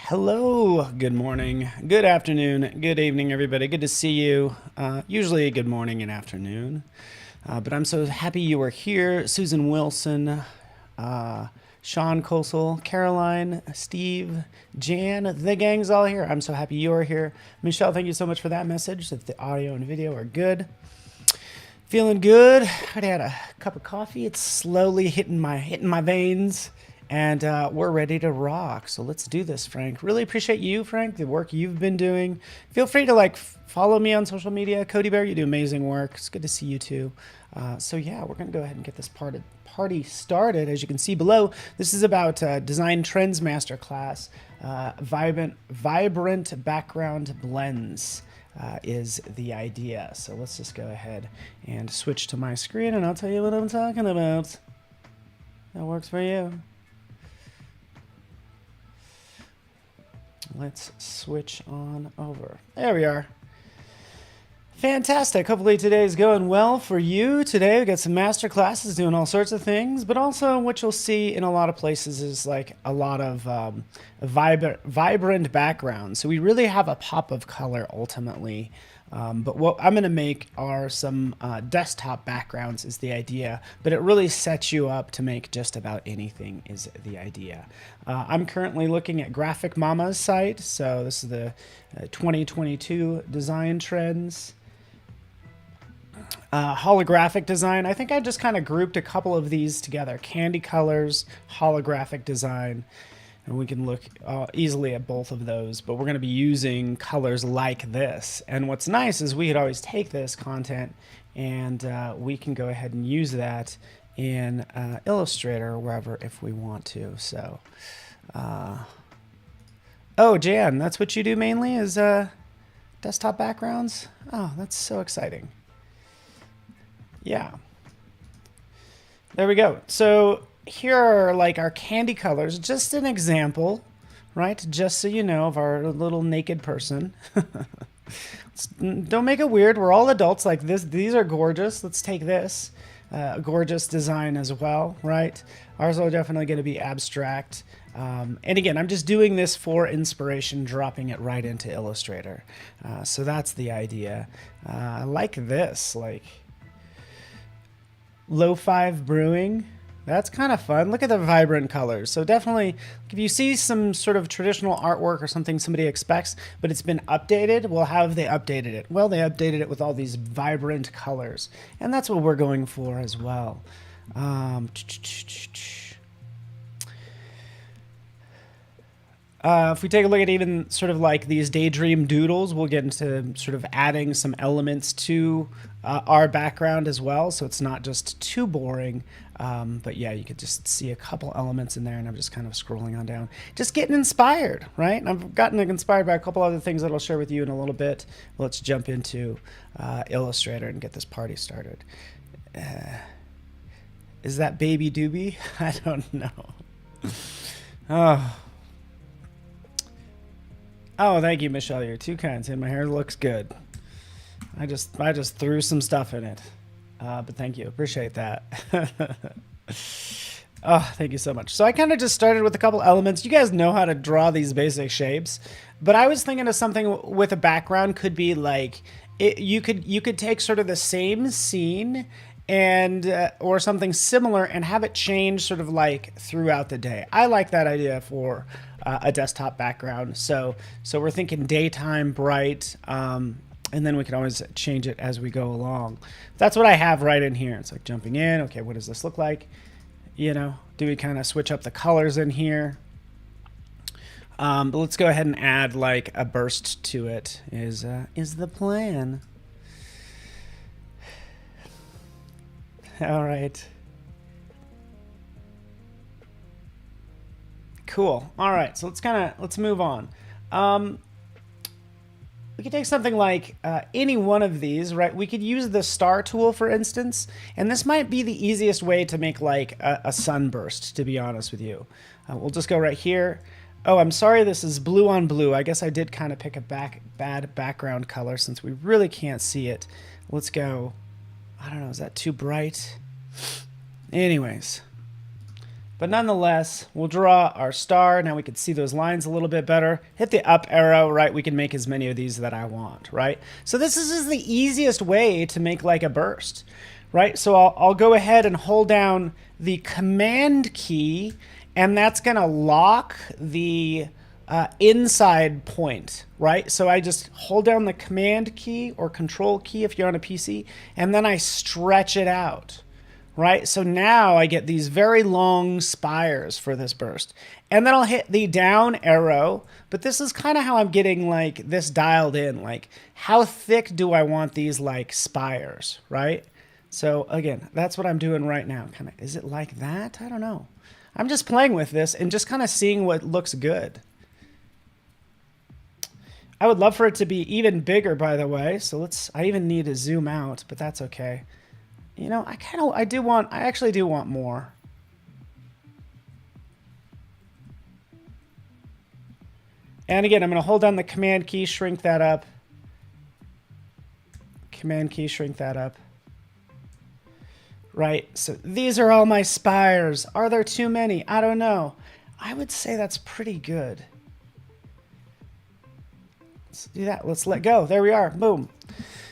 Hello, good morning, good afternoon, good evening, everybody. Good to see you. Usually a good morning and afternoon, but I'm so happy you are here. Susan Wilson, Sean Kosel, Caroline, Steve, Jan, the gang's all here. I'm so happy you are here. Michelle, thank you so much for that message that the audio and video are good. Feeling good. I had a cup of coffee. It's slowly hitting my veins, and we're ready to rock. So let's do this, Frank. Really appreciate you, Frank, the work you've been doing. Feel free to follow me on social media. Cody Bear, you do amazing work. It's good to see you too. So yeah, we're gonna go ahead and get this party started. As you can see below, this is about Design Trends Masterclass. Vibrant background blends. Is the idea. So let's just go ahead and switch to my screen and I'll tell you what I'm talking about. That works for you. Let's switch on over. There we are. Fantastic. Hopefully today's going well for you. Today we got some master classes doing all sorts of things, but also what you'll see in a lot of places is like a lot of vibrant backgrounds. So we really have a pop of color ultimately. But what I'm going to make are some desktop backgrounds is the idea, but it really sets you up to make just about anything is the idea. I'm currently looking at Graphic Mama's site. So this is the 2022 design trends. Holographic design. I think I just kind of grouped a couple of these together. Candy colors, holographic design. And we can look easily at both of those, but we're going to be using colors like this. And what's nice is we could always take this content and we can go ahead and use that in Illustrator or wherever if we want to. So, oh, Jan, that's what you do mainly is desktop backgrounds? Oh, that's so exciting. Yeah. There we go. So here are like our candy colors, just an example, right? Just so you know of our little naked person. Don't make it weird. We're all adults like this. These are gorgeous. Let's take this. Gorgeous design as well, right? Ours are definitely going to be abstract. And again, I'm just doing this for inspiration, dropping it right into Illustrator. So that's the idea. I like this, like Lo-Fi brewing. That's kind of fun. Look at the vibrant colors. So definitely, if you see some sort of traditional artwork or something somebody expects, but it's been updated, well, how have they updated it? Well, they updated it with all these vibrant colors. And that's what we're going for as well. If we take a look at even sort of like these daydream doodles, we'll get into sort of adding some elements to our background as well. So it's not just too boring. But yeah, you could just see a couple elements in there and I'm just kind of scrolling on down. Just getting inspired, right? And I've gotten inspired by a couple other things that I'll share with you in a little bit. Let's jump into Illustrator and get this party started. Is that Baby Doobie? I don't know. Oh. Oh, thank you, Michelle. You're too kind. And my hair looks good. I just threw some stuff in it. But thank you. Appreciate that. Oh, thank you so much. So I kind of just started with a couple elements. You guys know how to draw these basic shapes, but I was thinking of something with a background could be like you could take sort of the same scene and or something similar and have it change sort of like throughout the day. I like that idea for a desktop background. So we're thinking daytime, bright, and then we can always change it as we go along. That's what I have right in here. It's like jumping in. Okay, what does this look like? You know, do we kind of switch up the colors in here? But let's go ahead and add like a burst to it is the plan. All right. Cool. All right. So let's move on. We could take something like any one of these, right? We could use the star tool, for instance, and this might be the easiest way to make like a sunburst, to be honest with you. We'll just go right here. Oh, I'm sorry, this is blue on blue. I guess I did kind of pick a bad background color since we really can't see it. Let's go, I don't know, is that too bright? Anyways, But nonetheless, we'll draw our star. Now we can see those lines a little bit better. Hit the up arrow, right? We can make as many of these that I want, right? So this is the easiest way to make like a burst, right? So I'll go ahead and hold down the command key, and that's gonna lock the inside point, right? So I just hold down the command key or control key if you're on a PC, and then I stretch it out. Right, so now I get these very long spires for this burst. And then I'll hit the down arrow, but this is kind of how I'm getting like this dialed in. Like, how thick do I want these like spires, right? So again, that's what I'm doing right now. Kind of, is it like that? I don't know. I'm just playing with this and just kind of seeing what looks good. I would love for it to be even bigger, by the way. So I even need to zoom out, but that's okay. You know, I actually do want more. And again, I'm going to hold down the command key, shrink that up. Command key, shrink that up. Right, so these are all my spires. Are there too many? I don't know. I would say that's pretty good. Let's do that. Let's let go. There we are. Boom.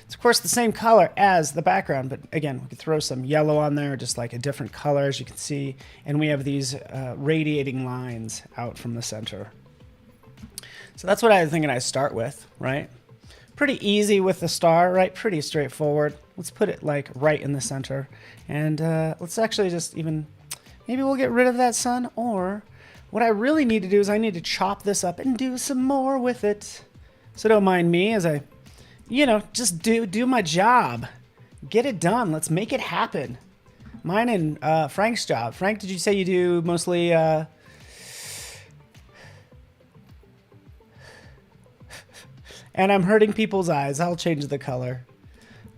It's, of course, the same color as the background, but again, we could throw some yellow on there, just like a different color, as you can see. And we have these radiating lines out from the center. So that's what I was thinking I'd start with, right? Pretty easy with the star, right? Pretty straightforward. Let's put it like right in the center. And let's actually just even, maybe we'll get rid of that sun, or what I really need to do is I need to chop this up and do some more with it. So don't mind me as I, you know, just do my job. Get it done. Let's make it happen. Mine and Frank's job. Frank, did you say you do mostly... and I'm hurting people's eyes. I'll change the color.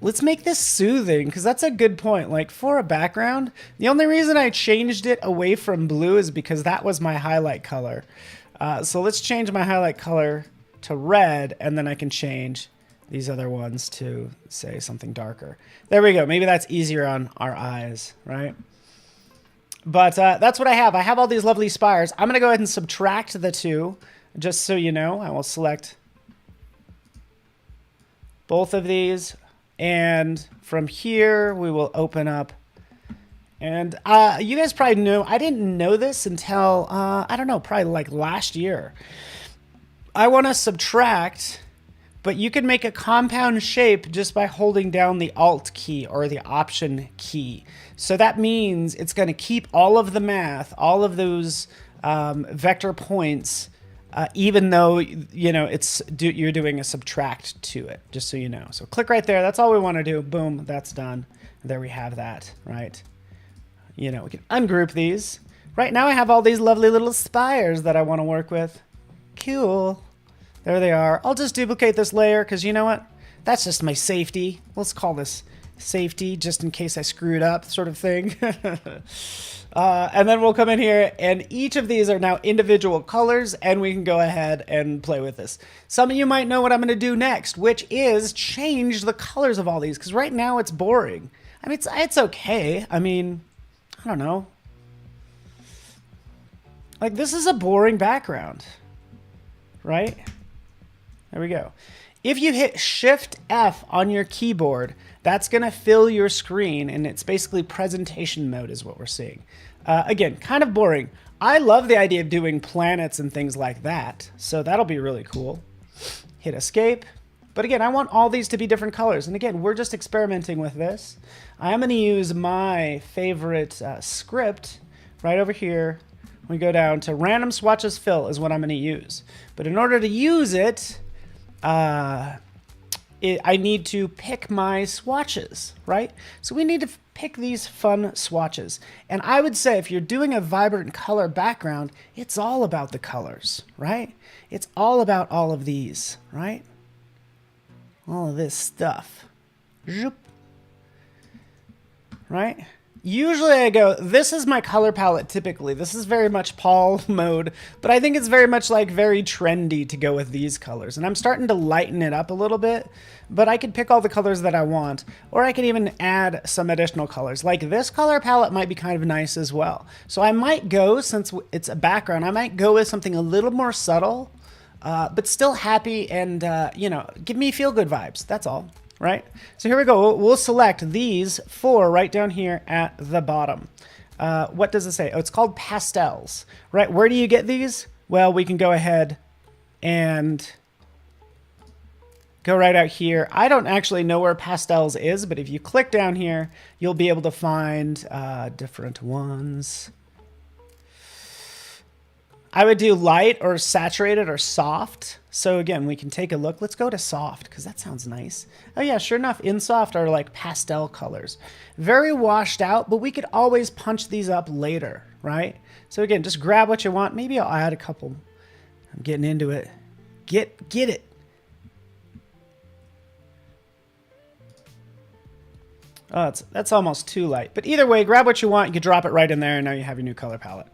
Let's make this soothing, because that's a good point. Like, for a background, the only reason I changed it away from blue is because that was my highlight color. So let's change my highlight color to red, and then I can change these other ones to, say, something darker. There we go. Maybe that's easier on our eyes, right? But that's what I have. I have all these lovely spires. I'm going to go ahead and subtract the two, just so you know. I will select both of these, and from here we will open up. And you guys probably know, I didn't know this until, I don't know, probably like last year. I want to subtract, but you can make a compound shape just by holding down the Alt key or the Option key. So that means it's going to keep all of the math, all of those vector points, even though, you know, you're doing a subtract to it, just so you know. So click right there. That's all we want to do. Boom, that's done. There we have that, right? You know, we can ungroup these. Right now I have all these lovely little spires that I want to work with. Cool. There they are. I'll just duplicate this layer because you know what? That's just my safety. Let's call this safety just in case I screw it up sort of thing. And then we'll come in here and each of these are now individual colors and we can go ahead and play with this. Some of you might know what I'm going to do next, which is change the colors of all these because right now it's boring. I mean, it's okay. I mean, I don't know. Like this is a boring background, right? There we go. If you hit Shift F on your keyboard, that's going to fill your screen, and it's basically presentation mode is what we're seeing. Again, kind of boring. I love the idea of doing planets and things like that, so that'll be really cool. Hit Escape. But again, I want all these to be different colors, and again, we're just experimenting with this. I'm going to use my favorite script right over here. We go down to Random Swatches Fill is what I'm going to use. But in order to use it, I need to pick my swatches, right? So we need to pick these fun swatches. And I would say if you're doing a vibrant color background, it's all about the colors, right? It's all about all of these, right? All of this stuff. Zoop. Right? Usually I go, this is my color palette typically. This is very much Paul mode, but I think it's very much like very trendy to go with these colors. And I'm starting to lighten it up a little bit, but I could pick all the colors that I want, or I could even add some additional colors. Like this color palette might be kind of nice as well. So I might go, since it's a background, I might go with something a little more subtle, but still happy and, you know, give me feel-good vibes. That's all. Right? So here we go. We'll select these four right down here at the bottom. What does it say? Oh, it's called pastels, right? Where do you get these? Well, we can go ahead and go right out here. I don't actually know where pastels is, but if you click down here, you'll be able to find different ones. I would do light or saturated or soft. So again, we can take a look. Let's go to soft because that sounds nice. Oh yeah, sure enough, in soft are like pastel colors. Very washed out, but we could always punch these up later, right? So again, just grab what you want. Maybe I'll add a couple. I'm getting into it. Get it. Oh, that's almost too light. But either way, grab what you want. You can drop it right in there, and now you have your new color palette.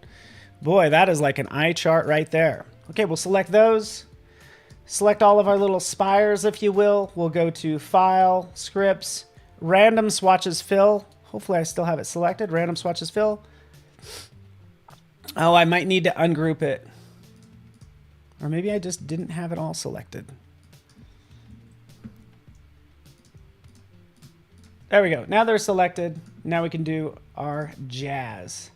Boy, that is like an eye chart right there. Okay, we'll select those. Select all of our little spires, if you will. We'll go to File, Scripts, Random Swatches Fill. Hopefully I still have it selected. Random Swatches Fill. Oh, I might need to ungroup it. Or maybe I just didn't have it all selected. There we go. Now they're selected. Now we can do our jazz.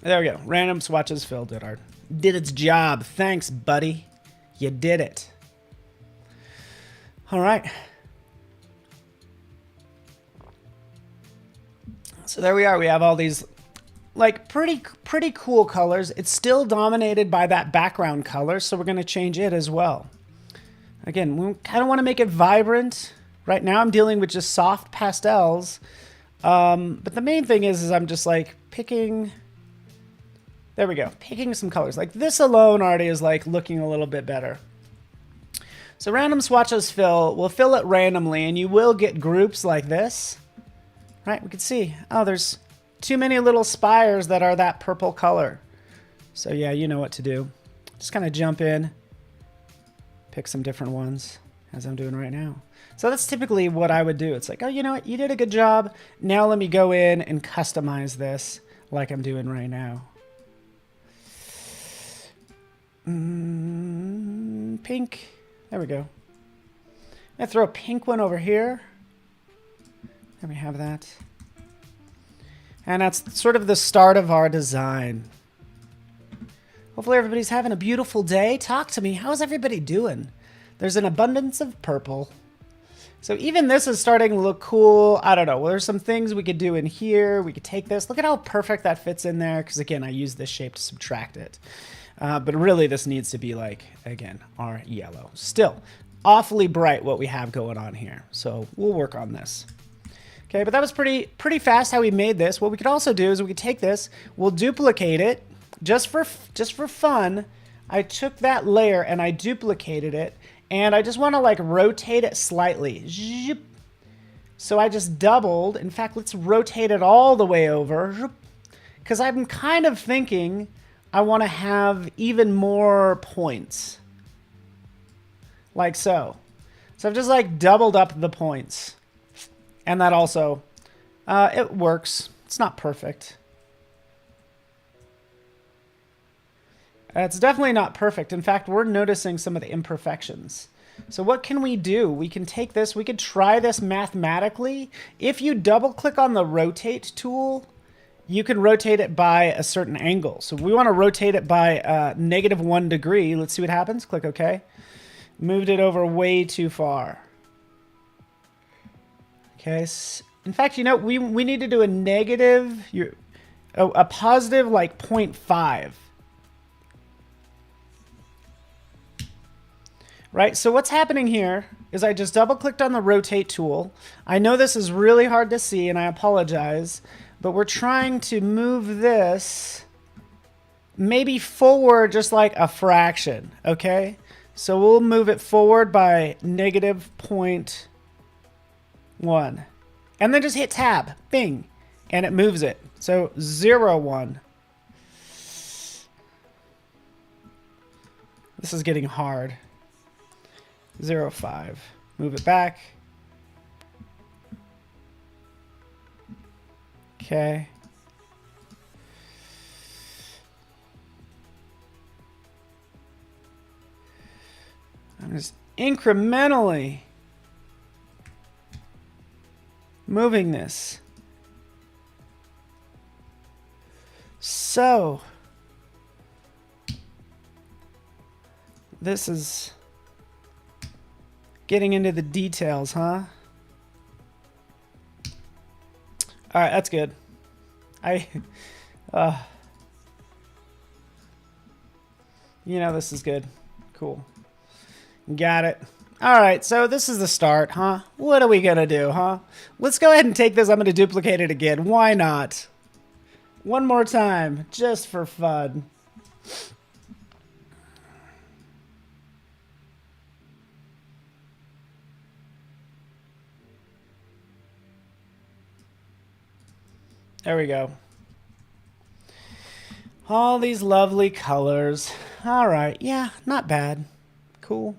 There we go. Random swatches fill did its job. Thanks, buddy. You did it. All right. So there we are. We have all these like pretty cool colors. It's still dominated by that background color, so we're going to change it as well. Again, we kind of want to make it vibrant. Right now I'm dealing with just soft pastels. But the main thing is I'm just like picking... There we go. Picking some colors. Like this alone already is like looking a little bit better. So random swatches fill. We'll fill it randomly and you will get groups like this. Right? We can see, oh, there's too many little spires that are that purple color. So yeah, you know what to do. Just kind of jump in, pick some different ones as I'm doing right now. So that's typically what I would do. It's like, oh, you know what? You did a good job. Now let me go in and customize this like I'm doing right now. Pink. There we go. I throw a pink one over here. There we have that. And that's sort of the start of our design. Hopefully everybody's having a beautiful day. Talk to me. How's everybody doing? There's an abundance of purple. So even this is starting to look cool. I don't know. Well, there's some things we could do in here. We could take this. Look at how perfect that fits in there. Because again, I use this shape to subtract it. But really this needs to be like, again, our yellow. Still, awfully bright what we have going on here. So we'll work on this. Okay, but that was pretty fast how we made this. What we could also do is we could take this, we'll duplicate it just for fun. I took that layer and I duplicated it, and I just want to like rotate it slightly. So I just doubled. In fact, let's rotate it all the way over, because I'm kind of thinking I want to have even more points. Like so. So I've just like doubled up the points. And that also, it works. It's not perfect. It's definitely not perfect. In fact, we're noticing some of the imperfections. So what can we do? We can take this, we could try this mathematically. If you double click on the rotate tool, you can rotate it by a certain angle. So if we want to rotate it by -1 degree, let's see what happens. Click OK. Moved it over way too far. Okay. In fact, you know, we need to do a negative, a positive like 0.5. Right? So what's happening here is I just double clicked on the rotate tool. I know this is really hard to see and I apologize, but we're trying to move this maybe forward just like a fraction, okay? So we'll move it forward by -0.5. 1. And then just hit tab, bing, and it moves it. So 0, 1. This is getting hard. 0, 5. Move it back. Okay. I'm just incrementally moving this. So this is getting into the details, huh? All right, that's good. You know, this is good. Cool. Got it. All right, so this is the start, huh? What are we gonna do, huh? Let's go ahead and take this. I'm gonna duplicate it again. Why not? One more time, just for fun. There we go. All these lovely colors. All right, yeah, not bad. Cool.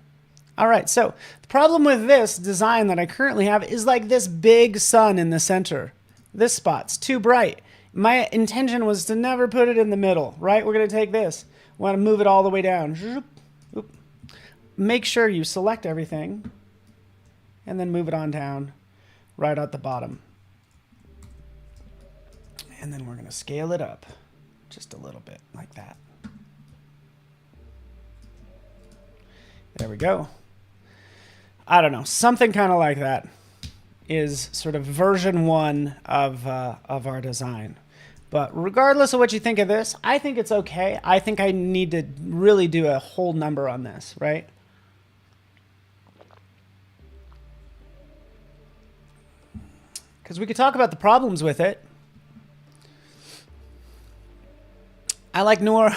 All right, so the problem with this design that I currently have is like this big sun in the center. This spot's too bright. My intention was to never put it in the middle, right? We're gonna take this. We wanna move it all the way down. Make sure you select everything and then move it on down right at the bottom. And then we're gonna scale it up just a little bit like that. There we go. I don't know, something kind of like that is sort of version 1 of our design. But regardless of what you think of this, I think it's okay. I think I need to really do a whole number on this, right? Because we could talk about the problems with it. I like Noor.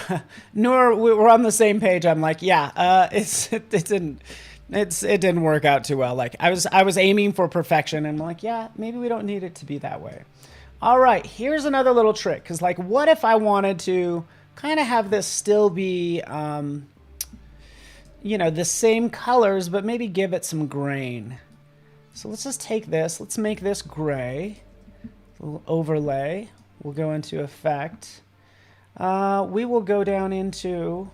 Noor, we're on the same page. I'm like, yeah, it didn't work out too well. Like I was aiming for perfection, and I'm like, yeah, maybe we don't need it to be that way. All right, here's another little trick. Because like, what if I wanted to kind of have this still be, you know, the same colors, but maybe give it some grain. So let's just take this. Let's make this gray. A little overlay. We'll go into effect. We will go down into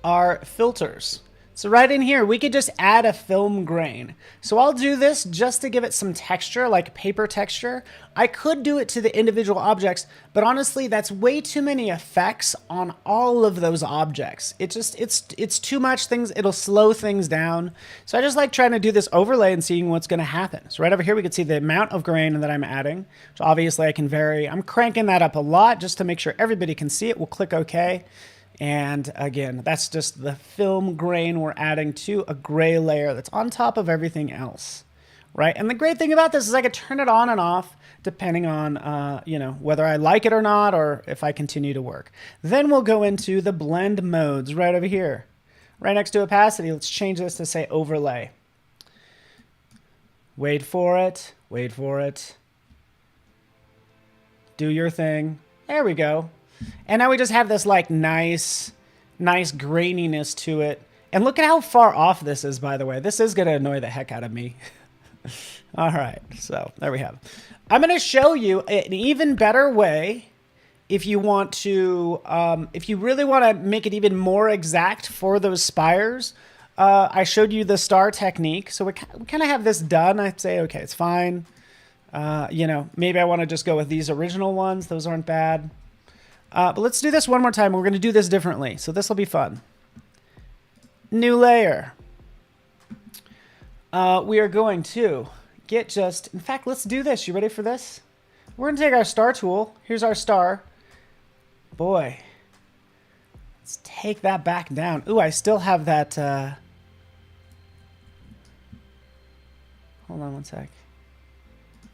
our filters. So right in here, we could just add a film grain. So I'll do this just to give it some texture, like paper texture. I could do it to the individual objects, but honestly, that's way too many effects on all of those objects. It's too much things. It'll slow things down. So I just like trying to do this overlay and seeing what's gonna happen. So right over here, we can see the amount of grain that I'm adding, which obviously I can vary. I'm cranking that up a lot just to make sure everybody can see it. We'll click OK. And again, that's just the film grain we're adding to a gray layer that's on top of everything else, right? And the great thing about this is I could turn it on and off depending on, you know, whether I like it or not, or if I continue to work. Then we'll go into the blend modes right over here, right next to opacity. Let's change this to say overlay. Wait for it, wait for it. Do your thing. There we go. And now we just have this like nice graininess to it. And look at how far off this is, by the way. This is going to annoy the heck out of me. All right, so there we have. I'm going to show you an even better way if you want to, if you really want to make it even more exact for those spires. I showed you the star technique. So we kind of have this done. I'd say, okay, it's fine. You know, maybe I want to just go with these original ones. Those aren't bad. But let's do this one more time. We're going to do this differently. So this will be fun. New layer. We are going to get just, in fact, let's do this. You ready for this? We're going to take our star tool. Here's our star. Boy. Let's take that back down. Ooh, I still have that. Hold on one sec.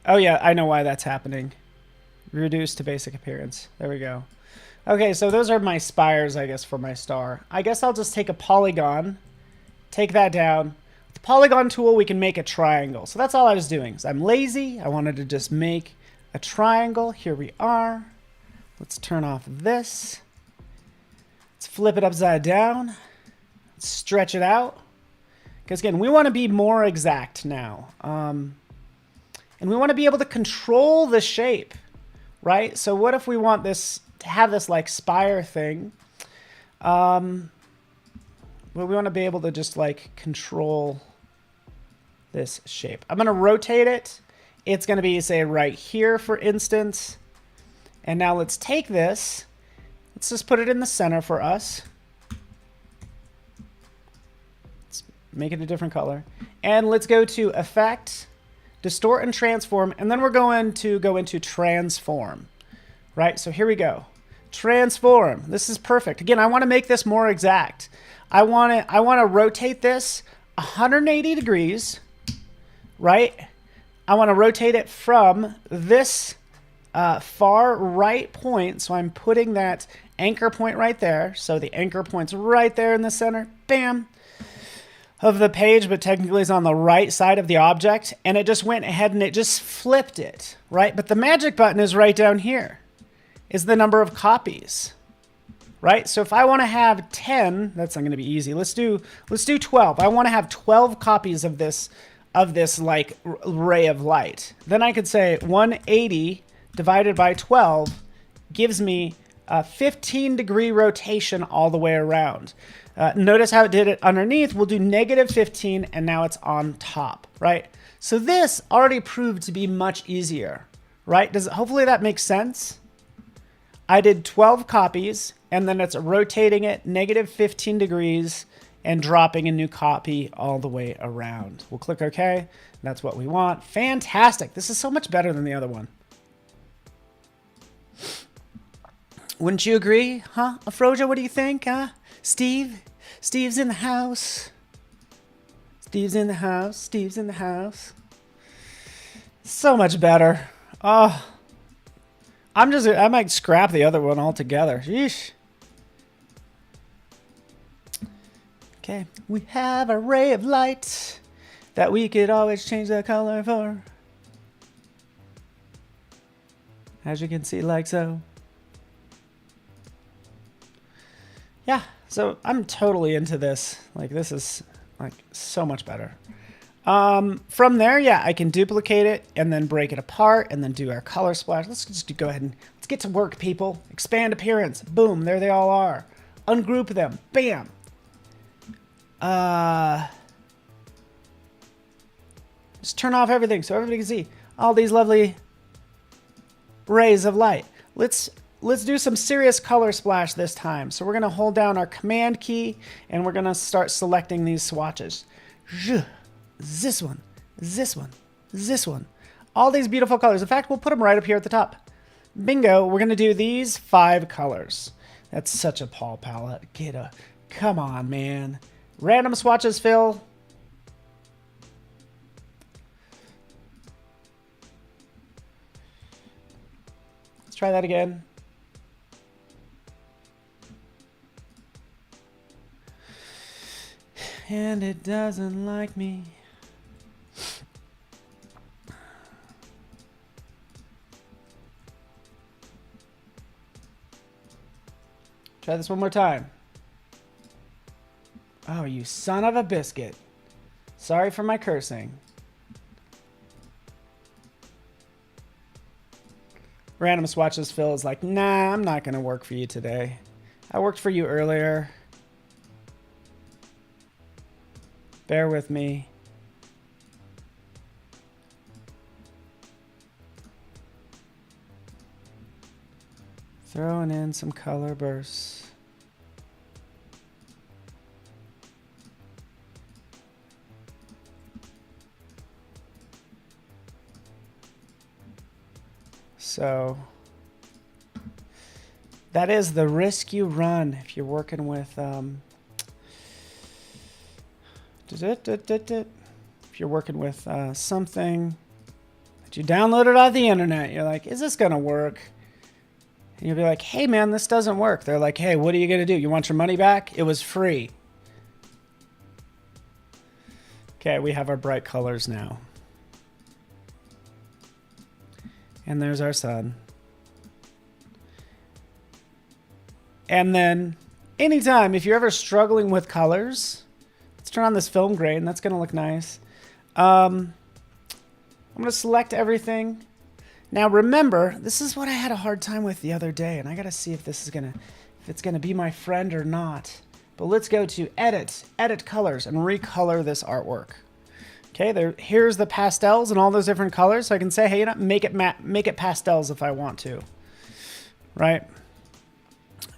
Oh, yeah, I know why that's happening. Reduce to basic appearance. There we go. Okay, so those are my spires, I guess, for my star. I guess I'll just take a polygon take that down. With the polygon tool, we can make a triangle. So that's all I was doing. So I'm lazy. I wanted to just make a triangle. Here we are. Let's turn off this. Let's flip it upside down. Let's stretch it out. Because again, we want to be more exact now. And we want to be able to control the shape, right? So what if we want this to have this like spire thing? Well, we want to be able to just like control this shape. I'm going to rotate it. It's going to be, say, right here, for instance. And now let's take this. Let's just put it in the center for us. Let's make it a different color. And let's go to Effect, Distort and Transform. And then we're going to go into Transform. Right? So here we go. Transform. This is perfect. Again, I want to make this more exact. I want to rotate this 180 degrees, right? I want to rotate it from this far right point. So I'm putting that anchor point right there. So the anchor point's right there in the center, bam, of the page, but technically it's on the right side of the object. And it just went ahead and it just flipped it, right? But the magic button is right down here, is the number of copies. Right? So if I want to have 10, that's not going to be easy. Let's do 12. I want to have 12 copies of this like ray of light. Then I could say 180 divided by 12 gives me a 15-degree rotation all the way around. Notice how it did it underneath. We'll do -15, and now it's on top, right? So this already proved to be much easier, right? Hopefully that makes sense. I did 12 copies, and then it's rotating it -15 degrees and dropping a new copy all the way around. We'll click OK. That's what we want. Fantastic. This is so much better than the other one. Wouldn't you agree? Huh? Afroja, what do you think? Huh? Steve? Steve's in the house. Steve's in the house. Steve's in the house. So much better. Oh. I might scrap the other one altogether. Yeesh. Okay, we have a ray of light that we could always change the color for. As you can see, like so. Yeah, so I'm totally into this. Like, this is like so much better. From there, yeah, I can duplicate it and then break it apart and then do our color splash. Let's just go ahead and let's get to work, people. Expand appearance. Boom, there they all are. Ungroup them. Bam. Just turn off everything so everybody can see all these lovely rays of light. Let's do some serious color splash this time. So we're going to hold down our Command key and we're going to start selecting these swatches. This one, this one, this one. All these beautiful colors. In fact, we'll put them right up here at the top. Bingo. We're going to do these 5 colors. That's such a Paul palette. Come on, man. Random swatches, Phil. Let's try that again. And it doesn't like me. Try this one more time. Oh, you son of a biscuit. Sorry for my cursing. Random swatches Phil is like, nah, I'm not going to work for you today. I worked for you earlier. Bear with me. Throwing in some color bursts. So that is the risk you run if you're working with if you're working with something that you downloaded off the internet. You're like, is this gonna work? And you'll be like, hey man, this doesn't work. They're like, hey, what are you gonna do? You want your money back? It was free. Okay, we have our bright colors now. And there's our sun. And then anytime, if you're ever struggling with colors, let's turn on this film grain. That's going to look nice. I'm going to select everything. Now remember, this is what I had a hard time with the other day, and I got to see if this is going to, if it's going to be my friend or not. But let's go to edit, edit colors, and recolor this artwork. Okay, here's the pastels and all those different colors. So I can say, hey, you know, make it pastels if I want to, right?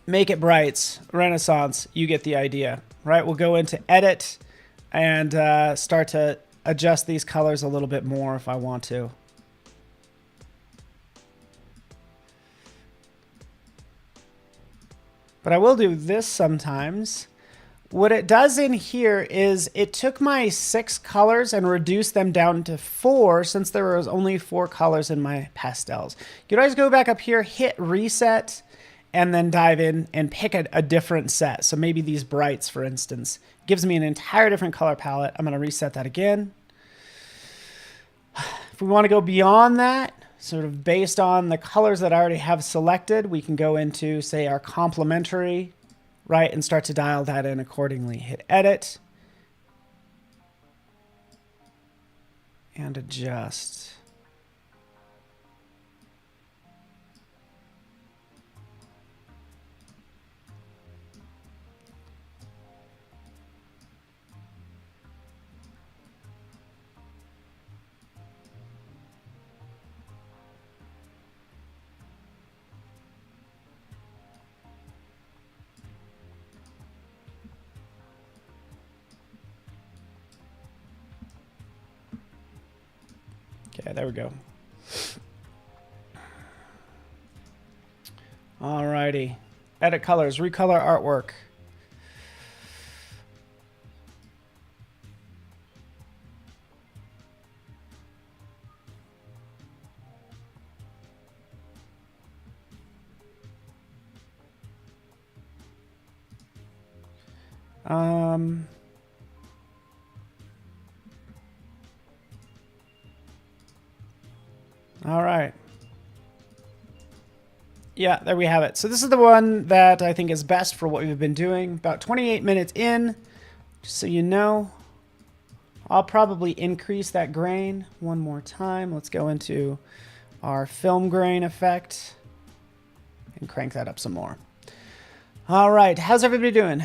Make it brights, Renaissance. You get the idea, right? We'll go into edit and start to adjust these colors a little bit more if I want to. But I will do this sometimes. What it does in here is it took my 6 colors and reduced them down to 4 since there was only 4 colors in my pastels. You can always go back up here, hit reset, and then dive in and pick a different set. So maybe these brights, for instance, gives me an entire different color palette. I'm going to reset that again. If we want to go beyond that, sort of based on the colors that I already have selected, we can go into, say, our complementary, right, and start to dial that in accordingly. Hit edit and adjust. Okay, there we go. Alrighty. Edit colors, recolor artwork. All right. Yeah, there we have it. So this is the one that I think is best for what we've been doing. About 28 minutes in, just so you know. I'll probably increase that grain one more time. Let's go into our film grain effect and crank that up some more. All right, how's everybody doing?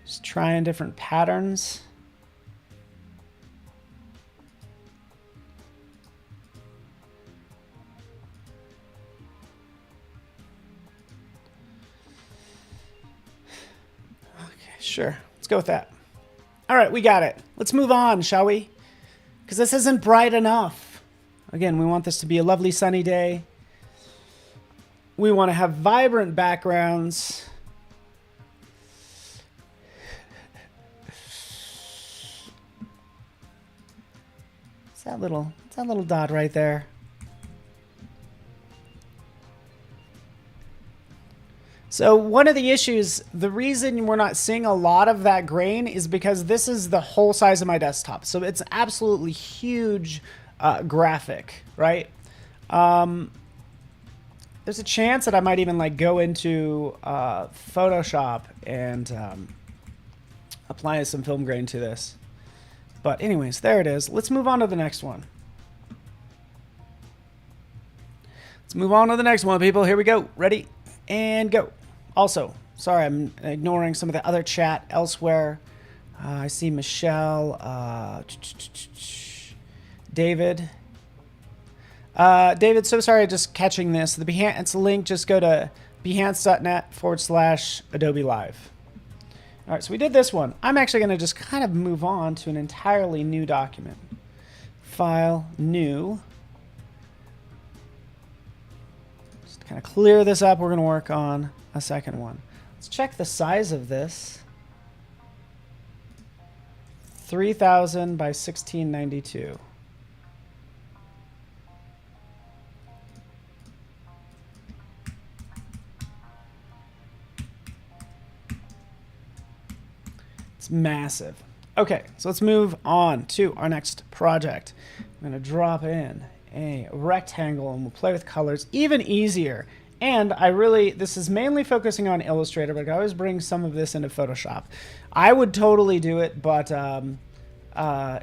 Just trying different patterns. Okay, sure. Let's go with that. All right, we got it. Let's move on, shall we? Because this isn't bright enough. Again, we want this to be a lovely sunny day. We want to have vibrant backgrounds. That little dot right there. So one of the issues, the reason we're not seeing a lot of that grain is because this is the whole size of my desktop. So it's absolutely huge graphic, right? There's a chance that I might even like go into Photoshop and apply some film grain to this. But anyways, there it is. Let's move on to the next one. Let's move on to the next one, people. Here we go. Ready? And go. Also, sorry, I'm ignoring some of the other chat elsewhere. I see Michelle, David. David, so sorry, just catching this. The Behance link, just go to behance.net/Adobe Live. All right, so we did this one. I'm actually going to just kind of move on to an entirely new document. File, new. Just kind of clear this up. We're going to work on a second one. Let's check the size of this. 3000 by 1692. It's massive. Okay, so let's move on to our next project. I'm going to drop in a rectangle and we'll play with colors even easier. And this is mainly focusing on Illustrator, but I always bring some of this into Photoshop. I would totally do it, but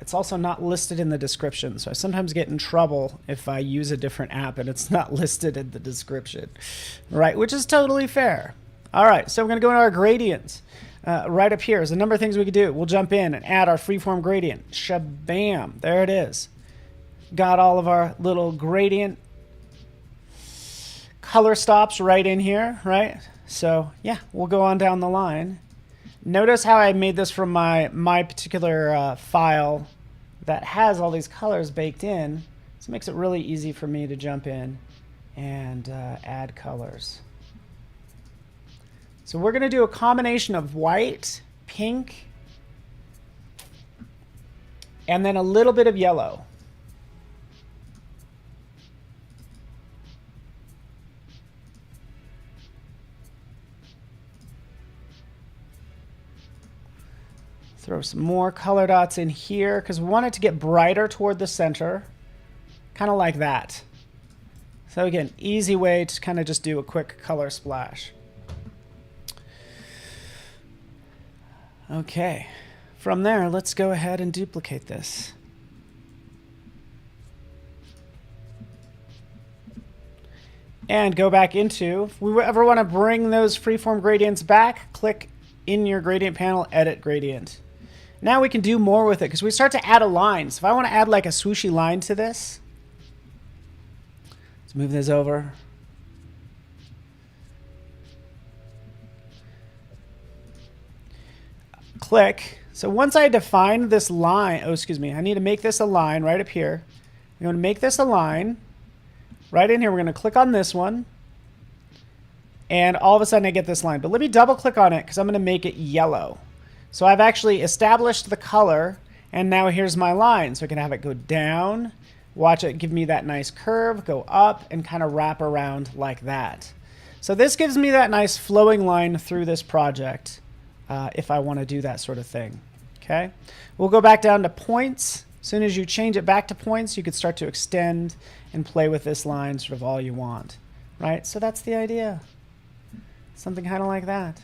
it's also not listed in the description. So I sometimes get in trouble if I use a different app and it's not listed in the description, right? Which is totally fair. All right, so we're going to go into our gradients. Right up here, there's a number of things we could do. We'll jump in and add our freeform gradient. Shabam, there it is. Got all of our little gradient color stops right in here, right? So yeah, we'll go on down the line. Notice how I made this from my particular file that has all these colors baked in. This makes it really easy for me to jump in and add colors. So we're going to do a combination of white, pink, and then a little bit of yellow. Throw some more color dots in here because we want it to get brighter toward the center, kind of like that. So again, easy way to kind of just do a quick color splash. Okay, from there, let's go ahead and duplicate this. And go back into, if we ever want to bring those freeform gradients back, click in your gradient panel, edit gradient. Now we can do more with it because we start to add a line. So if I want to add like a swooshy line to this, let's move this over. Click. So once I define this line, I need to make this a line right up here. I'm going to make this a line right in here. We're going to click on this one. And all of a sudden I get this line. But let me double click on it because I'm going to make it yellow. So I've actually established the color. And now here's my line. So I can have it go down. Watch it give me that nice curve, go up, and kind of wrap around like that. So this gives me that nice flowing line through this project. If I want to do that sort of thing. Okay, we'll go back down to points. As soon as you change it back to points, you could start to extend and play with this line sort of all you want, right? So that's the idea. Something kind of like that.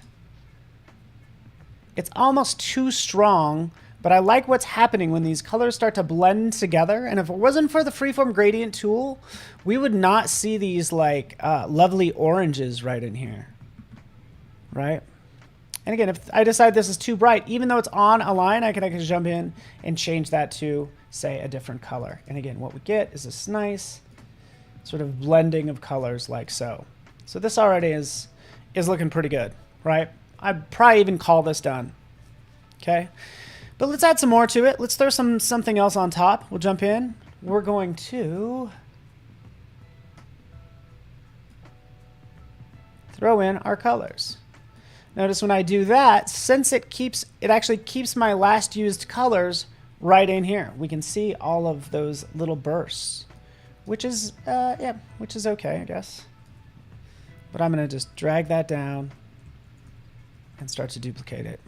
It's almost too strong, but I like what's happening when these colors start to blend together. And if it wasn't for the freeform gradient tool, we would not see these like lovely oranges right in here, right? And again, if I decide this is too bright, even though it's on a line, I can jump in and change that to, say, a different color. And again, what we get is this nice sort of blending of colors like so. So this already is looking pretty good, right? I'd probably even call this done. Okay, but let's add some more to it. Let's throw something else on top. We'll jump in. We're going to throw in our colors. Notice when I do that, since it actually keeps my last used colors right in here. We can see all of those little bursts, which is okay, I guess. But I'm going to just drag that down and start to duplicate it.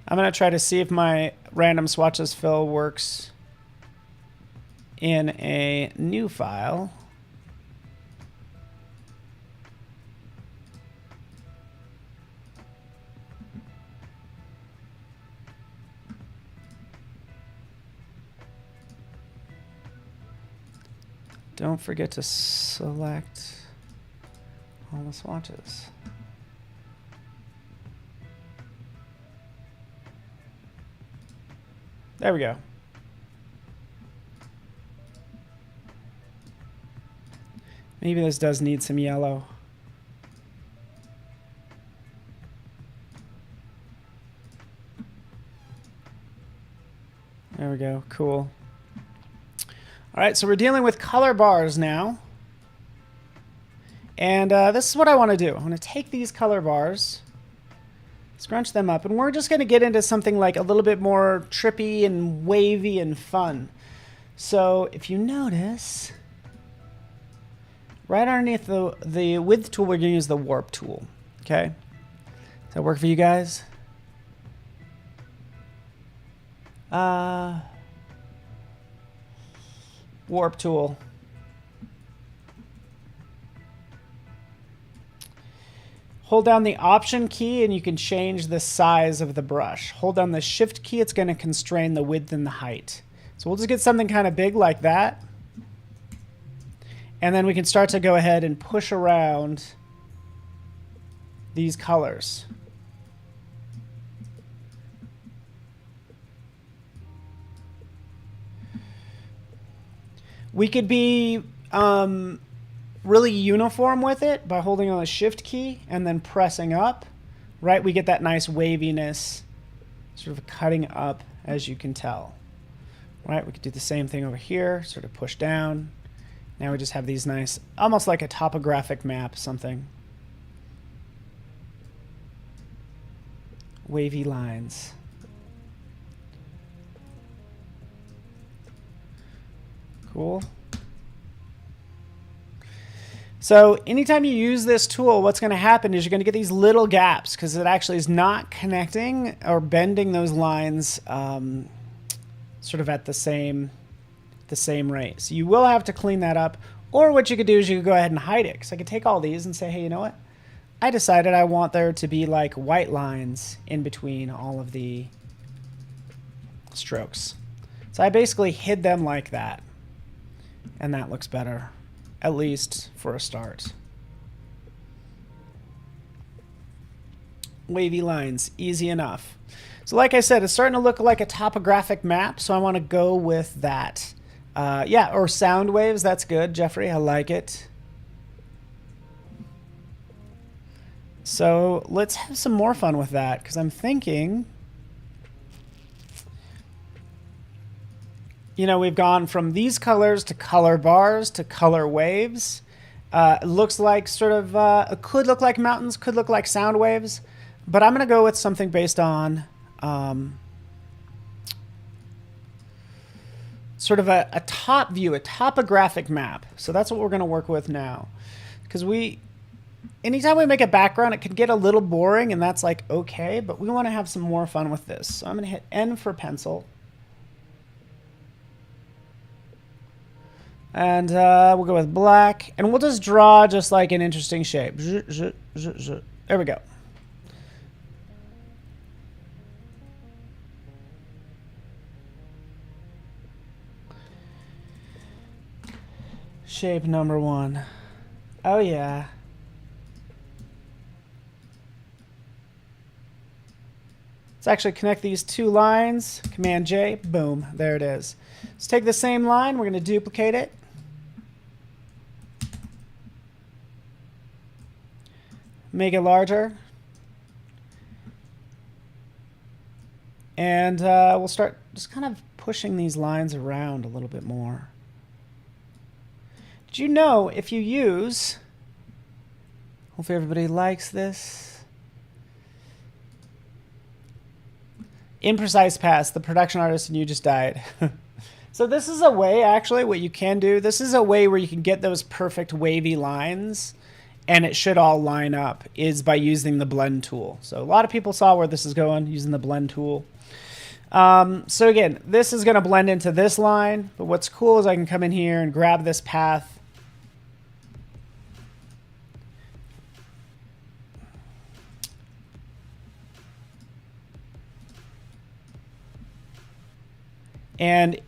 I'm going to try to see if my random swatches fill works in a new file. Don't forget to select all the swatches. There we go. Maybe this does need some yellow. There we go. Cool. All right, so we're dealing with color bars now. And this is what I want to do. I want to take these color bars, scrunch them up, and we're just going to get into something like a little bit more trippy and wavy and fun. So if you notice, right underneath the width tool, we're going to use the warp tool. Okay? Does that work for you guys? Warp tool. Hold down the Option key and you can change the size of the brush. Hold down the Shift key, it's going to constrain the width and the height. So we'll just get something kind of big like that. And then we can start to go ahead and push around these colors. We could be really uniform with it by holding on the Shift key and then pressing up, right? We get that nice waviness, sort of cutting up, as you can tell. Right? We could do the same thing over here, sort of push down. Now we just have these nice, almost like a topographic map, something. Wavy lines. Cool. So anytime you use this tool, what's going to happen is you're going to get these little gaps because it actually is not connecting or bending those lines sort of at the same rate. So you will have to clean that up. Or what you could do is you could go ahead and hide it. Because I could take all these and say, hey, you know what? I decided I want there to be like white lines in between all of the strokes. So I basically hid them like that. And that looks better, at least for a start. Wavy lines, easy enough. So like I said, it's starting to look like a topographic map, so I want to go with that. Yeah, or sound waves, that's good, Jeffrey, I like it. So let's have some more fun with that, because I'm thinking, you know, we've gone from these colors to color bars to color waves. It looks like sort of, it could look like mountains, could look like sound waves, but I'm going to go with something based on sort of a top view, a topographic map. So that's what we're going to work with now. Because anytime we make a background, it can get a little boring, and that's like okay, but we want to have some more fun with this. So I'm going to hit N for pencil. And we'll go with black, and we'll just draw just like an interesting shape. There we go. Shape number 1. Oh yeah. Let's actually connect these two lines. Command J, boom, there it is. Let's take the same line, we're going to duplicate it. Make it larger. And we'll start just kind of pushing these lines around a little bit more. Did you know if you use, hopefully everybody likes this, Imprecise Pass, the production artist and you just died. So this is a way, actually, what you can do. This is a way where you can get those perfect wavy lines, and it should all line up, is by using the blend tool. So a lot of people saw where this is going, using the blend tool. So again, this is going to blend into this line, but what's cool is I can come in here and grab this path. And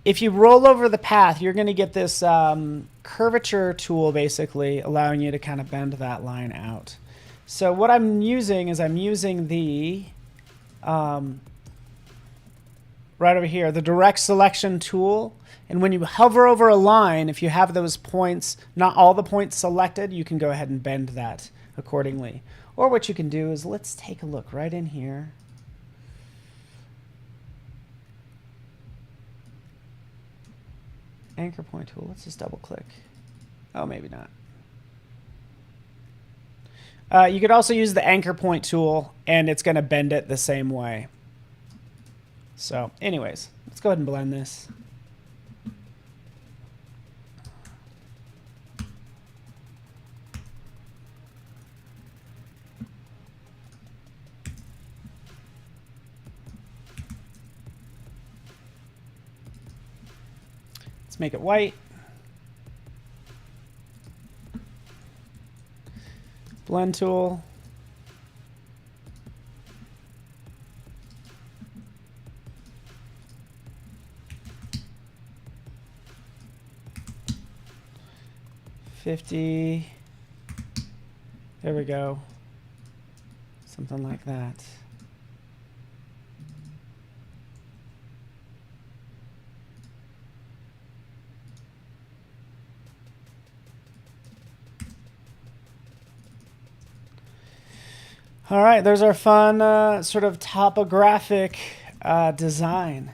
if you roll over the path, you're going to get this curvature tool, basically allowing you to kind of bend that line out. So what I'm using is I'm using the right over here, the direct selection tool. And when you hover over a line, if you have those points, not all the points selected, you can go ahead and bend that accordingly. Or what you can do is, let's take a look right in here. Anchor point tool, let's just double click. Oh, maybe not. You could also use the anchor point tool, and it's going to bend it the same way. So anyways, let's go ahead and blend this. Let's make it white. Blend tool. $50. There we go. Something like that. All right, there's our fun sort of topographic design.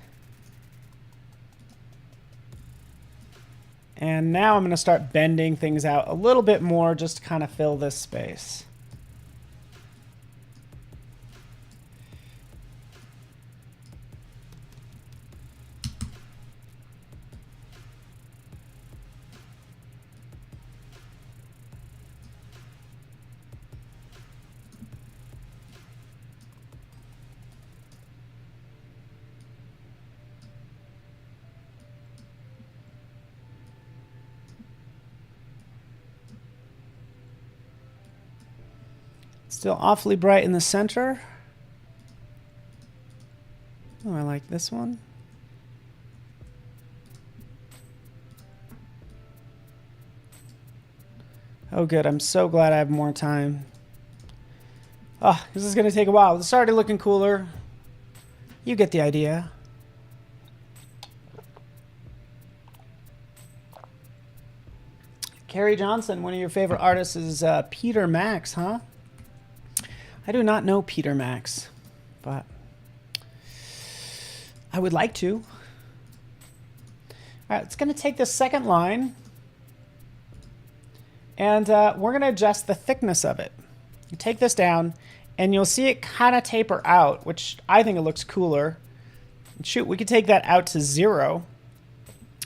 And now I'm going to start bending things out a little bit more just to kind of fill this space. Still awfully bright in the center. Oh, I like this one. Oh, good. I'm so glad I have more time. Oh, this is going to take a while. It's already looking cooler. You get the idea. Carrie Johnson, one of your favorite artists is Peter Max, huh? I do not know Peter Max, but I would like to. All right, it's going to take this second line, and we're going to adjust the thickness of it. You take this down, and you'll see it kind of taper out, which I think it looks cooler. Shoot, we could take that out to 0,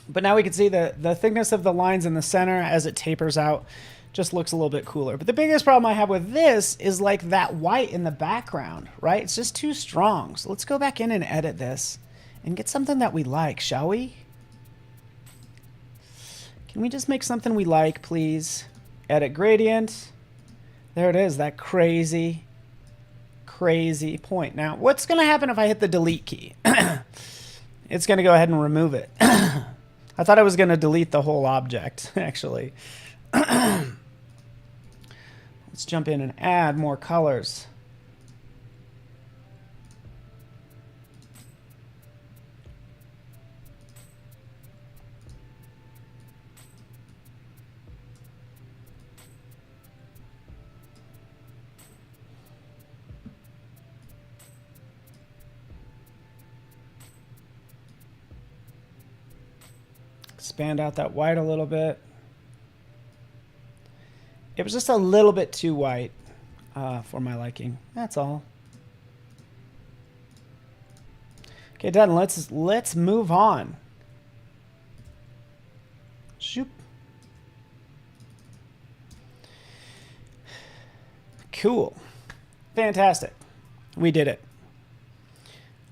but now we can see the thickness of the lines in the center as it tapers out. Just looks a little bit cooler. But the biggest problem I have with this is like that white in the background, right? It's just too strong. So let's go back in and edit this and get something that we like, shall we? Can we just make something we like, please? Edit gradient. There it is, that crazy, crazy point. Now, what's going to happen if I hit the delete key? It's going to go ahead and remove it. I thought I was going to delete the whole object, actually. Let's jump in and add more colors. Expand out that white a little bit. It was just a little bit too white for my liking. That's all. Okay, done. Let's move on. Shoop. Cool. Fantastic. We did it.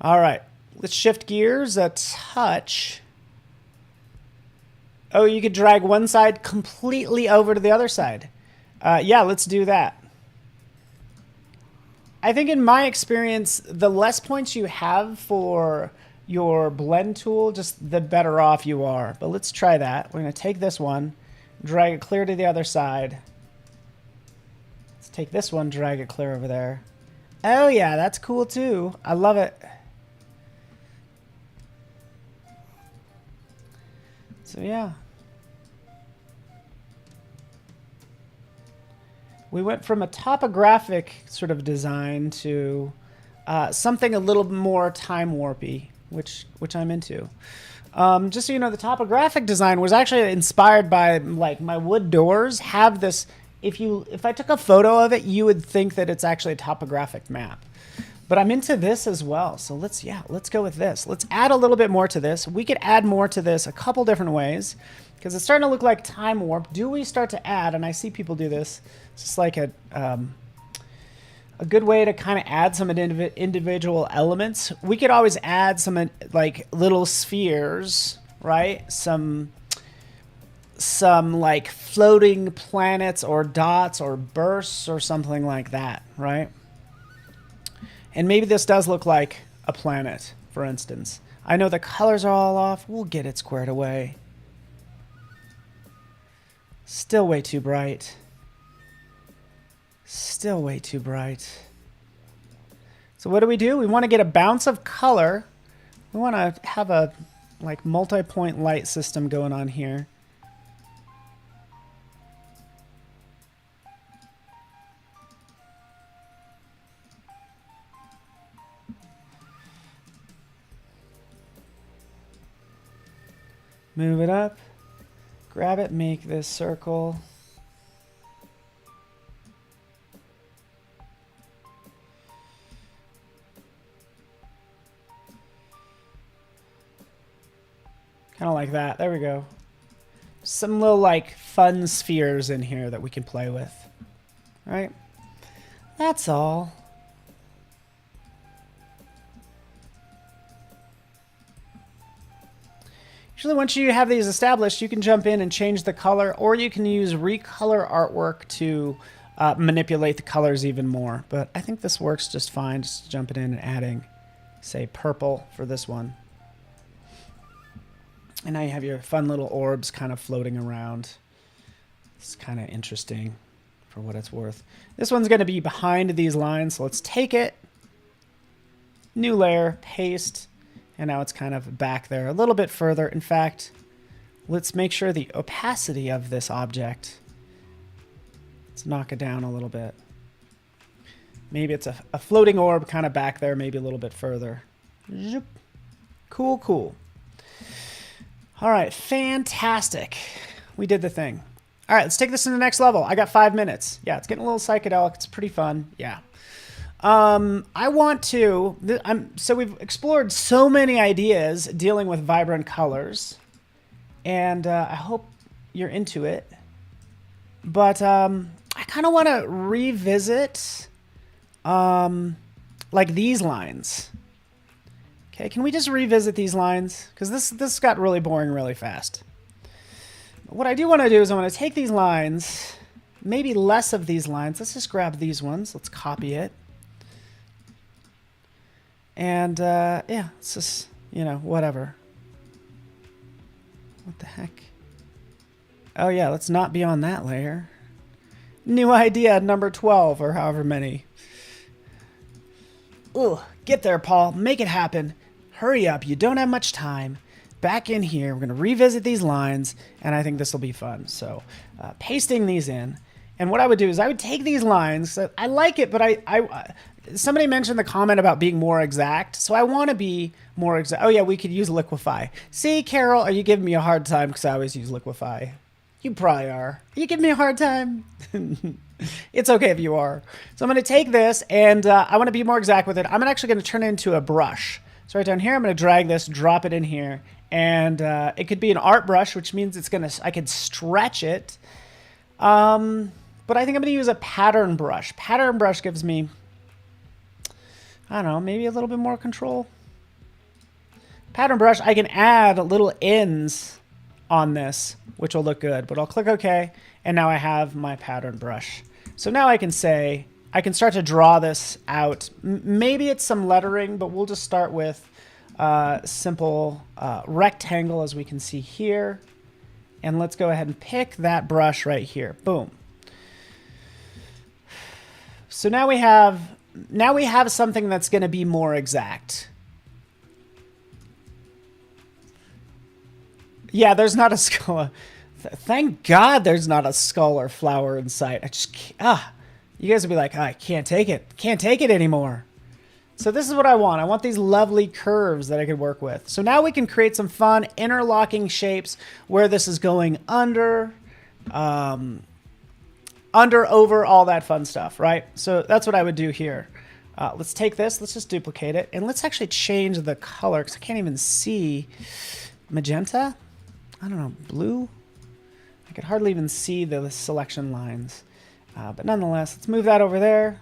All right. Let's shift gears a touch. Oh, you could drag one side completely over to the other side. Yeah, let's do that. I think in my experience, the less points you have for your blend tool, just the better off you are. But let's try that. We're going to take this one, drag it clear to the other side. Let's take this one, drag it clear over there. Oh yeah, that's cool too. I love it. So yeah. We went from a topographic sort of design to something a little more time warpy, which I'm into. Just so you know, the topographic design was actually inspired by like my wood doors have this. If I took a photo of it, you would think that it's actually a topographic map. But I'm into this as well. So let's go with this. Let's add a little bit more to this. We could add more to this a couple different ways because it's starting to look like time warp. Do we start to add, and I see people do this, it's just like a good way to kind of add some individual elements. We could always add some like little spheres, right? Some like floating planets or dots or bursts or something like that, right? And maybe this does look like a planet, for instance. I know the colors are all off. We'll get it squared away. Still way too bright. Still way too bright. So what do? We want to get a bounce of color. We want to have a like multi-point light system going on here. Move it up, grab it, make this circle. Kind of like that. There we go. Some little like fun spheres in here that we can play with. Right? That's all. Usually once you have these established, you can jump in and change the color, or you can use recolor artwork to manipulate the colors even more. But I think this works just fine, just jumping in and adding, say, purple for this one. And now you have your fun little orbs kind of floating around. It's kind of interesting for what it's worth. This one's going to be behind these lines, so let's take it, new layer, paste. And now it's kind of back there a little bit further. In fact, let's make sure the opacity of this object, let's knock it down a little bit. Maybe it's a floating orb kind of back there, maybe a little bit further. Zoop. Cool, cool. All right, fantastic. We did the thing. All right, let's take this to the next level. I got 5 minutes. Yeah, it's getting a little psychedelic. It's pretty fun. Yeah. I want to, so we've explored so many ideas dealing with vibrant colors, and I hope you're into it. But I kind of want to revisit like these lines. Okay, can we just revisit these lines? Because this got really boring really fast. What I do want to do is I want to take these lines, maybe less of these lines. Let's just grab these ones. Let's copy it. And, yeah, it's just, you know, whatever. What the heck? Oh, yeah, let's not be on that layer. New idea, number 12, or however many. Ooh, get there, Paul. Make it happen. Hurry up. You don't have much time. Back in here. We're going to revisit these lines, and I think this will be fun. So, pasting these in. And what I would do is I would take these lines. I like it, but somebody mentioned the comment about being more exact. So I want to be more exact. Oh, yeah, we could use liquefy. See, Carol, are you giving me a hard time because I always use liquefy? You probably are. Are you giving me a hard time? It's okay if you are. So I'm going to take this, and I want to be more exact with it. I'm actually going to turn it into a brush. So right down here, I'm going to drag this, drop it in here. And it could be an art brush, which means I could stretch it. But I think I'm going to use a pattern brush. Pattern brush gives me, I don't know, maybe a little bit more control. Pattern brush, I can add little ends on this, which will look good. But I'll click OK, and now I have my pattern brush. So now I can say, I can start to draw this out. Maybe it's some lettering, but we'll just start with simple rectangle, as we can see here. And let's go ahead and pick that brush right here. Boom. So now we have something that's going to be more exact. Yeah, there's not a skull. Thank God there's not a skull or flower in sight. I just can't, you guys would be like, I can't take it. Can't take it anymore. So this is what I want. I want these lovely curves that I could work with. So now we can create some fun interlocking shapes where this is going under, over, all that fun stuff, right? So that's what I would do here. Let's take this. Let's just duplicate it. And let's actually change the color because I can't even see. Magenta? I don't know. Blue? I could hardly even see the selection lines. But nonetheless, let's move that over there.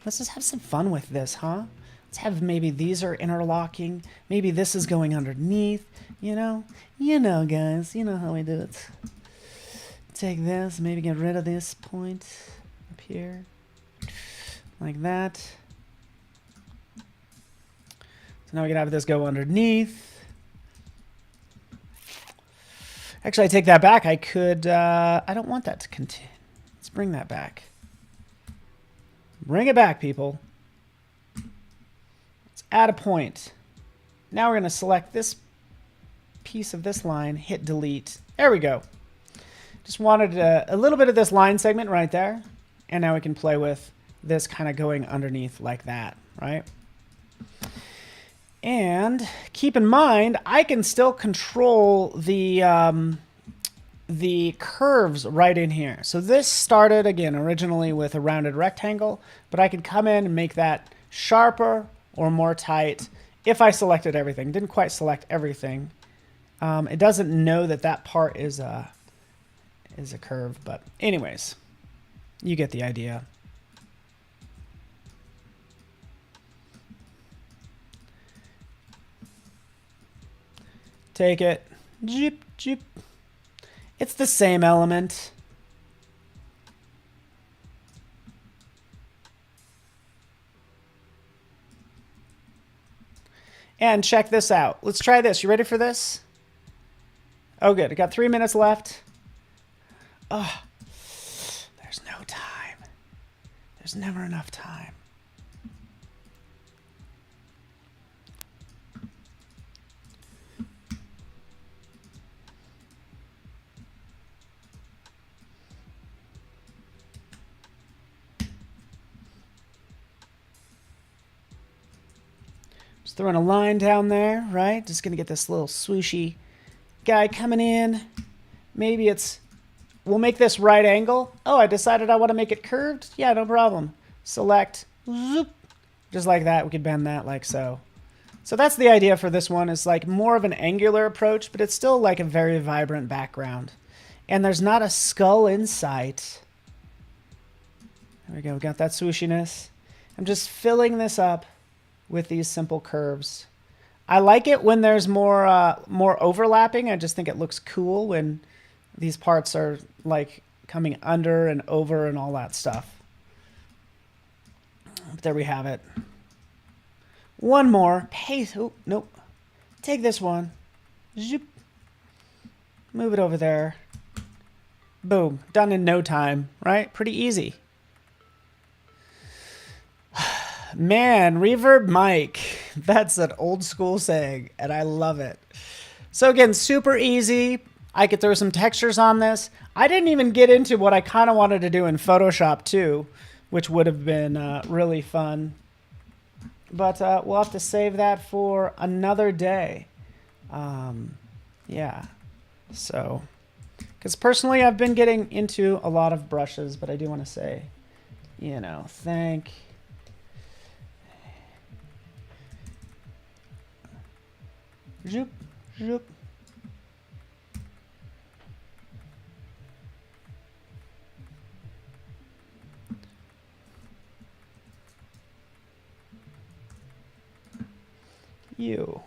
Let's just have some fun with this, huh? Let's have maybe these are interlocking. Maybe this is going underneath. You know, guys. You know how we do it. Take this, maybe get rid of this point up here. Like that. So now we can have this go underneath. Actually, I take that back. I could, I don't want that to continue. Let's bring that back. Bring it back, people. Let's add a point. Now we're going to select this piece of this line, hit delete. There we go. Just wanted a little bit of this line segment right there. And now we can play with this kind of going underneath like that, right? And keep in mind, I can still control the curves right in here. So this started, again, originally with a rounded rectangle, but I could come in and make that sharper or more tight if I selected everything. Didn't quite select everything. It doesn't know that that part is a curve, but anyways, you get the idea. Take it, jeep, jeep. It's the same element. And check this out. Let's try this. You ready for this? Oh, good. I got 3 minutes left. Oh, there's no time. There's never enough time. Just throwing a line down there, right? Just going to get this little swooshy guy coming in. Maybe it's, we'll make this right angle. Oh, I decided I want to make it curved. Yeah, no problem. Select, zoop, just like that. We could bend that like so. So that's the idea for this one. Is like more of an angular approach, but it's still like a very vibrant background. And there's not a skull in sight. There we go. Got that swooshiness. I'm just filling this up with these simple curves. I like it when there's more more overlapping. I just think it looks cool when these parts are like coming under and over and all that stuff. But there we have it. One more. Paste. Oh, nope. Take this one. Zoop. Move it over there. Boom. Done in no time, right? Pretty easy. Man, reverb mic. That's an old school saying, and I love it. So again, super easy. I could throw some textures on this. I didn't even get into what I kind of wanted to do in Photoshop too, which would have been really fun. But we'll have to save that for another day. Yeah. So, because personally, I've been getting into a lot of brushes, but I do want to say, you know, thank Zoop, zoop. You.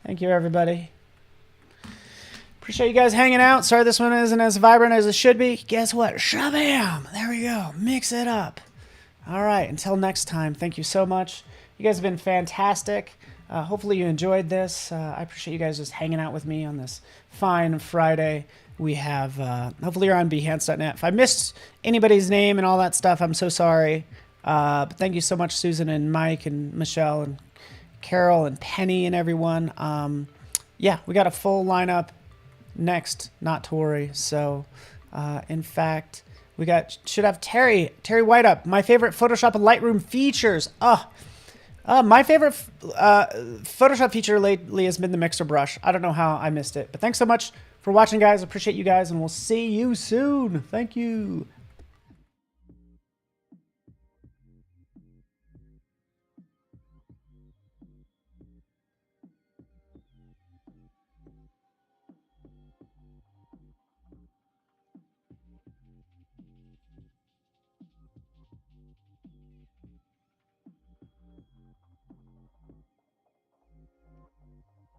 Thank you, everybody. Appreciate you guys hanging out. Sorry this one isn't as vibrant as it should be. Guess what? Shabam! There we go. Mix it up. All right. Until next time, thank you so much. You guys have been fantastic. Hopefully you enjoyed this. I appreciate you guys just hanging out with me on this fine Friday. We have, hopefully you're on Behance.net. If I missed anybody's name and all that stuff, I'm so sorry. But thank you so much, Susan and Mike and Michelle and Carol and Penny and everyone. yeah, we got a full lineup next, not to worry. So, in fact, should have Terry White up. My favorite Photoshop and Lightroom features. My favorite Photoshop feature lately has been the mixer brush. I don't know how I missed it, but thanks so much for watching, guys. Appreciate you guys, and we'll see you soon. Thank you.